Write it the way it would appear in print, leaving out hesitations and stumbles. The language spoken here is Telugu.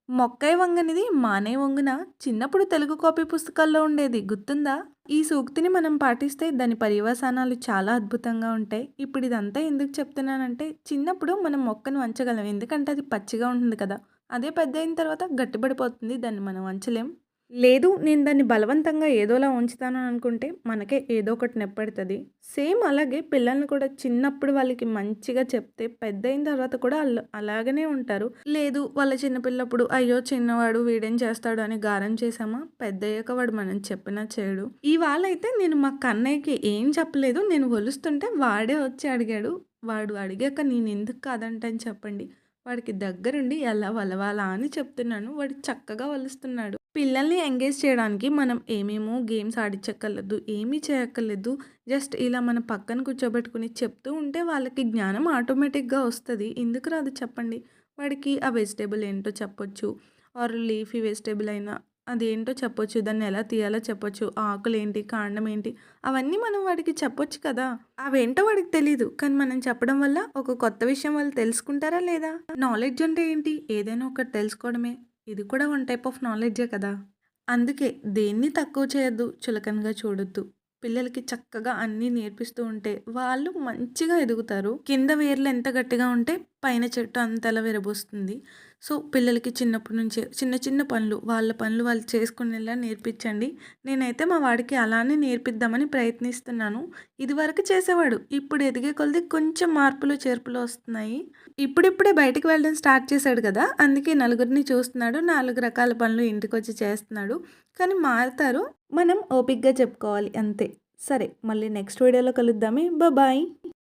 మొక్కై వంగనిది మానే వంగున చిన్నప్పుడు తెలుగు కాపీ పుస్తకాల్లో ఉండేది గుర్తుందా? ఈ సూక్తిని మనం పాటిస్తే దాని పర్యవసానాలు చాలా అద్భుతంగా ఉంటాయి. ఇప్పుడు ఇదంతా ఎందుకు చెప్తున్నానంటే చిన్నప్పుడు మనం మొక్కను వంచగలం. ఎందుకంటే అది పచ్చిగా ఉంటుంది కదా! అదే పెద్దయిన తర్వాత గట్టిపడిపోతుంది. దాన్ని మనం వంచలేం. లేదు నేను దాన్ని బలవంతంగా ఏదోలా ఉంచుతాను అని అనుకుంటే మనకే ఏదో ఒకటి నొప్పెడతది. సేమ్ అలాగే పిల్లల్ని కూడా చిన్నప్పుడు వాళ్ళకి మంచిగా చెప్తే పెద్దయిన తర్వాత కూడా ఆళ్ళు అలాగనే ఉంటారు. లేదు వాళ్ళ చిన్నపిల్లప్పుడు అయ్యో! చిన్నవాడు వీడేం చేస్తాడు అని గారం చేశామా పెద్దయ్యాక వాడు మనం చెప్పినా చేయడు. ఇవాళైతే నేను మా కన్నయ్యకి ఏం చెప్పలేదు. నేను ఒలుస్తుంటే వాడే వచ్చి అడిగాడు. వాడు అడిగాక నేనెందుకు కాదంటాను చెప్పండి. వాడికి దగ్గరుండి ఎలా వలవాలా అని చెప్తున్నాను. వాడు చక్కగా వలుస్తున్నాడు. పిల్లల్ని ఎంగేజ్ చేయడానికి మనం ఏమేమో గేమ్స్ ఆడించక్కర్లేదు. ఏమీ చేయక్కర్లేదు. జస్ట్ ఇలా మన పక్కన కూర్చోబెట్టుకొని చెప్తూ ఉంటే వాళ్ళకి జ్ఞానం ఆటోమేటిక్‌గా వస్తది. ఎందుకు రాదు చెప్పండి? వాడికి ఆ వెజిటబుల్ ఏంటో చెప్పొచ్చు. ఆర్ లీఫీ వెజిటబుల్ అయినా అదేంటో చెప్పొచ్చు. దాన్ని ఎలా తీయాలో చెప్పొచ్చు. ఆకులేంటి, కాండం ఏంటి అవన్నీ మనం వాడికి చెప్పొచ్చు కదా! అవేంటో వాడికి తెలీదు. కానీ మనం చెప్పడం వల్ల ఒక కొత్త విషయం వాళ్ళు తెలుసుకుంటారా లేదా? నాలెడ్జ్ అంటే ఏంటి? ఏదైనా ఒకటి తెలుసుకోవడమే. ఇది కూడా వన్ టైప్ ఆఫ్ నాలెడ్జే కదా! అందుకే దేన్ని తక్కువ చేయొద్దు, చులకనగా చూడొద్దు. పిల్లలకి చక్కగా అన్నీ నేర్పిస్తూ ఉంటే వాళ్ళు మంచిగా ఎదుగుతారు. కింద వేర్లు ఎంత గట్టిగా ఉంటే పైన చెట్టు అంతలా విరబూస్తుంది. సో, పిల్లలకి చిన్నప్పటి నుంచే చిన్న చిన్న పనులు, వాళ్ళ పనులు వాళ్ళు చేసుకునేలా నేర్పించండి. నేనైతే మా వాడికి అలానే నేర్పిద్దామని ప్రయత్నిస్తున్నాను. ఇదివరకు చేసేవాడు. ఇప్పుడు ఎదిగే కొలది కొంచెం మార్పులు, చేర్పులు వస్తున్నాయి. ఇప్పుడిప్పుడే బయటికి వెళ్ళడం స్టార్ట్ చేశాడు కదా! అందుకే నలుగురిని చూస్తున్నాడు. 4 రకాల పనులు ఇంటికొచ్చి చేస్తున్నాడు. కానీ మారతారు. మనం ఓపికగా చెప్పుకోవాలి అంతే. సరే మళ్ళీ నెక్స్ట్ వీడియోలో కలుద్దామే. బాయ్.